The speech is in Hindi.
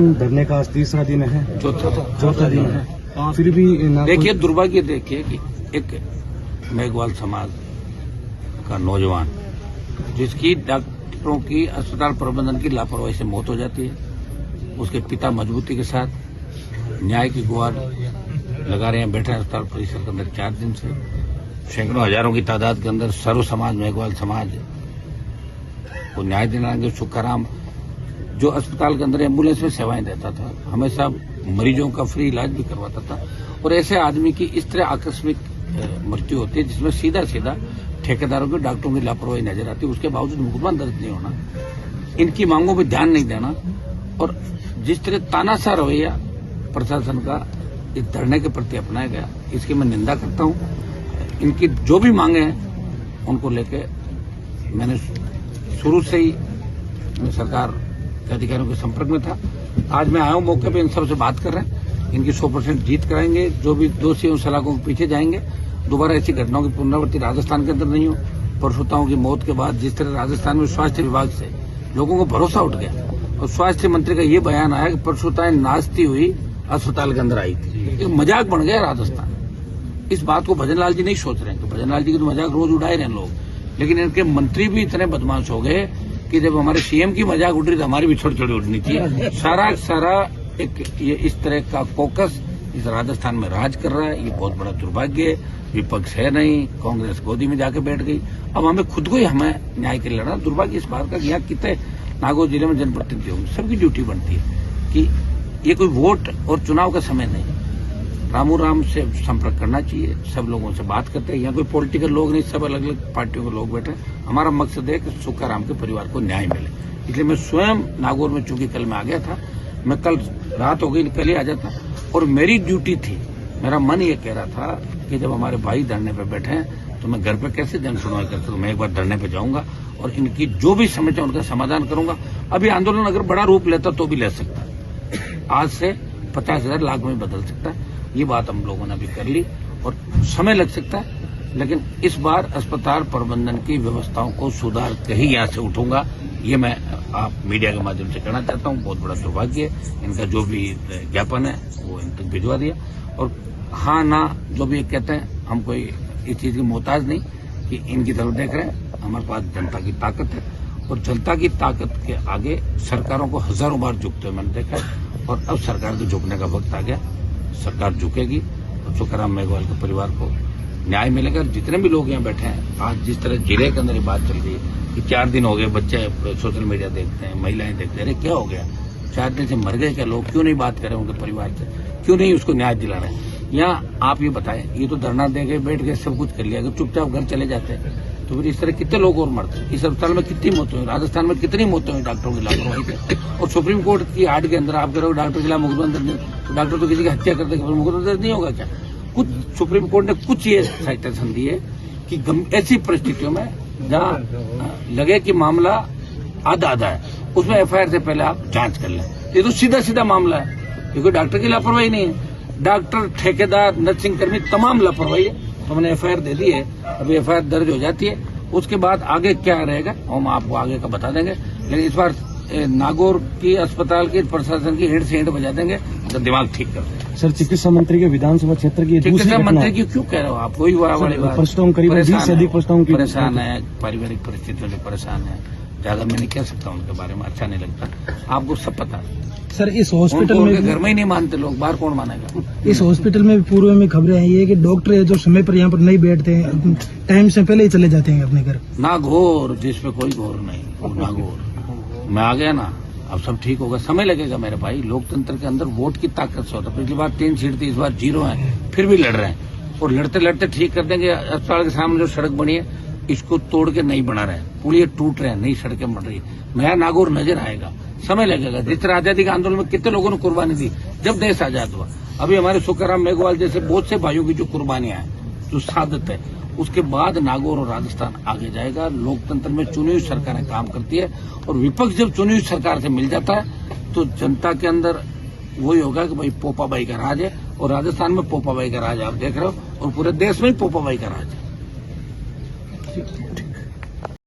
धरने का आज तीसरा दिन है, चौथा दिन है, फिर भी देखिए दुर्भाग्य देखिए कि एक मेघवाल समाज का नौजवान जिसकी डॉक्टरों की अस्पताल प्रबंधन की लापरवाही से मौत हो जाती है, उसके पिता मजबूती के साथ न्याय की गुहार लगा रहे हैं, बैठे हैं अस्पताल परिसर के अंदर 4 दिन से। सैकड़ों हजारों की तादाद के अंदर सर्व समाज मेघवाल समाज को न्याय दिलाएंगे। सुखाराम जो अस्पताल के अंदर एम्बुलेंस में सेवाएं देता था, हमेशा मरीजों का फ्री इलाज भी करवाता था, और ऐसे आदमी की इस तरह आकस्मिक मृत्यु होती है जिसमें सीधा सीधा ठेकेदारों के डॉक्टरों की लापरवाही नजर आती है। उसके बावजूद मुकदमा दर्ज नहीं होना, इनकी मांगों पर ध्यान नहीं देना, और जिस तरह तानाशाह रवैया प्रशासन का इस धरने के प्रति अपनाया गया, इसकी मैं निंदा करता हूं। इनकी जो भी मांगे हैं उनको लेके मैंने शुरू से ही सरकार के अधिकारियों के संपर्क में था। आज मैं आया हूं मौके पे, इन सबसे बात कर रहे हैं, इनकी 100% जीत कराएंगे। जो भी दोषी उन सलाखों के पीछे जाएंगे, दोबारा ऐसी घटनाओं की पुनरावृत्ति राजस्थान के अंदर नहीं हो। परशुताओं की मौत के बाद जिस तरह राजस्थान में स्वास्थ्य विभाग से लोगों को भरोसा उठ गया, और स्वास्थ्य मंत्री का ये बयान आया कि परशुताएं नाचती हुई अस्पताल के अंदर आई थी, एक मजाक बन गया राजस्थान। इस बात को भजनलाल जी नहीं सोच रहे हैं, तो भजनलाल जी की तो मजाक रोज उड़ाए रहे हैं लोग, लेकिन इनके मंत्री भी इतने बदमाश हो गए कि जब हमारे सीएम की मजाक उड़ रही तो हमारी भी छोटी छोटी उड़नी चाहिए। सारा एक ये इस तरह का फोकस इस राजस्थान में राज कर रहा है। ये बहुत बड़ा दुर्भाग्य है। विपक्ष है नहीं, कांग्रेस गोदी में जाके बैठ गई। अब हमें खुद को ही हमें न्याय के लिए लड़ना। दुर्भाग्य इस बात का कि यहाँ कितने नागौर जिले में जनप्रतिनिधि होंगे, सबकी ड्यूटी बनती है कि ये कोई वोट और चुनाव का समय नहीं, रामू राम से संपर्क करना चाहिए। सब लोगों से बात करते हैं, यहाँ कोई पॉलिटिकल लोग नहीं, सब अलग अलग पार्टियों के लोग बैठे। हमारा मकसद है कि सुखाराम के परिवार को न्याय मिले। इसलिए मैं स्वयं नागौर में, चूंकि कल मैं आ गया था, मैं कल रात हो गई, कल ही आ जाता, और मेरी ड्यूटी थी, मेरा मन ये कह रहा था कि जब हमारे भाई धरने पे बैठे हैं तो मैं घर पे कैसे जन सुनवाई कर सकूं। मैं एक बार धरने पे जाऊंगा और इनकी जो भी समस्या उनका समाधान करूंगा। अभी आंदोलन अगर बड़ा रूप लेता तो भी ले सकता, आज से 50,000 लाख में बदल सकता है। ये बात हम लोगों ने अभी कर ली, और समय लग सकता है, लेकिन इस बार अस्पताल प्रबंधन की व्यवस्थाओं को सुधार के ही यहाँ से उठूंगा। ये मैं आप मीडिया के माध्यम से कहना चाहता हूँ। बहुत बड़ा दुर्भाग्य है, इनका जो भी ज्ञापन है वो इन तक भिजवा दिया। और हाँ ना जो भी कहते हैं, हम कोई इस चीज की मोहताज नहीं कि इनकी तरफ देख रहे हैं। हमारे पास जनता की ताकत है, और जनता की ताकत के आगे सरकारों को हजारों बार झुकते हुए मैंने देखा है, और अब सरकार के झुकने का वक्त आ गया। सरकार झुकेगी और सुखाराम मेघवाल के परिवार को न्याय मिलेगा। जितने भी लोग यहाँ बैठे हैं, आज जिस तरह जिले के अंदर ये बात चल रही है कि 4 दिन हो गए, बच्चे सोशल मीडिया देखते हैं, महिलाएं देखते हैं, अरे क्या हो गया, 4 दिन से मर गए क्या लोग? क्यों नहीं बात कर रहे उनके परिवार से, क्यों नहीं उसको न्याय दिला रहे हैं? यहाँ आप ये बताएं, ये तो धरना दे गए, बैठ गए, सब कुछ कर लिया, अगर चुपचाप घर चले जाते हैं तो फिर इस तरह कितने लोग और मरते? इस अस्पताल में कितनी मौतें हुई, राजस्थान में कितनी मौतें हुई डॉक्टरों की लापरवाही से? और सुप्रीम कोर्ट की आड़ के अंदर आप करोगे डॉक्टर के खिलाफ मुकदमा दर्ज, तो डॉक्टर तो किसी की हत्या करते मुकदमा दर्ज नहीं होगा क्या? कुछ सुप्रीम कोर्ट ने कुछ ये साइटेशन दी है कि ऐसी परिस्थितियों में जहाँ लगे कि मामला आधा है, उसमें एफआईआर से पहले आप जांच कर लें। ये तो सीधा सीधा मामला है, ये कोई डॉक्टर की लापरवाही नहीं है। डॉक्टर, ठेकेदार, नर्सिंग कर्मी तमाम लापरवाही है। तो हमने एफआईआर दे दी है, अभी एफआईआर दर्ज हो जाती है, उसके बाद आगे क्या रहेगा हम आपको आगे का बता देंगे। लेकिन इस बार नागौर की अस्पताल की प्रशासन की हेड से हेड बजा देंगे तो दिमाग ठीक कर देंगे। सर, चिकित्सा मंत्री के विधानसभा क्षेत्र की चिकित्सा मंत्री की क्यों कह रहे हो आप? वही वाली बात, प्रस्ताव करीब 20 से अधिक प्रस्ताव की परेशान है, पारिवारिक परिस्थितियों से परेशान है। ज्यादा मैं नहीं कह सकता उनके बारे में, अच्छा नहीं लगता, आपको सब पता है। सर, इस हॉस्पिटल में घर में ही नहीं मानते लोग, बाहर कौन मानेगा? इस हॉस्पिटल में पूर्व में खबरें आई है कि डॉक्टर है जो समय पर यहाँ पर नहीं बैठते हैं, टाइम से पहले ही चले जाते हैं अपने घर। नागौर जिसपे कोई घोर नहीं, नागौर मैं आ गया ना, अब सब ठीक होगा। समय लगेगा मेरे भाई, लोकतंत्र के अंदर वोट की ताकत से होता है। पिछली बार 3 सीट थी, इस बार 0 है, फिर भी लड़ रहे हैं, और लड़ते लड़ते ठीक कर देंगे। अस्पताल के सामने जो सड़क बनी है, इसको तोड़ के नहीं बना रहे, पुलिया टूट रहे हैं, नई सड़कें बन रही है, नया नागौर नजर आएगा। समय लगेगा। जिस तरह आजादी के आंदोलन में कितने लोगों ने कुर्बानी दी जब देश आजाद हुआ, अभी हमारे सुखाराम मेघवाल जैसे बहुत से भाइयों की जो कुर्बानियां हैं, जो शहादत है, उसके बाद नागौर और राजस्थान आगे जाएगा। लोकतंत्र में चुनी हुई सरकारें काम करती है, और विपक्ष जब चुनी हुई सरकार से मिल जाता है तो जनता के अंदर वही होगा कि भाई पोपाबाई का राज है, और राजस्थान में पोपाबाई का राज आप देख रहे हो, और पूरे देश में ही पोपाबाई का राज है।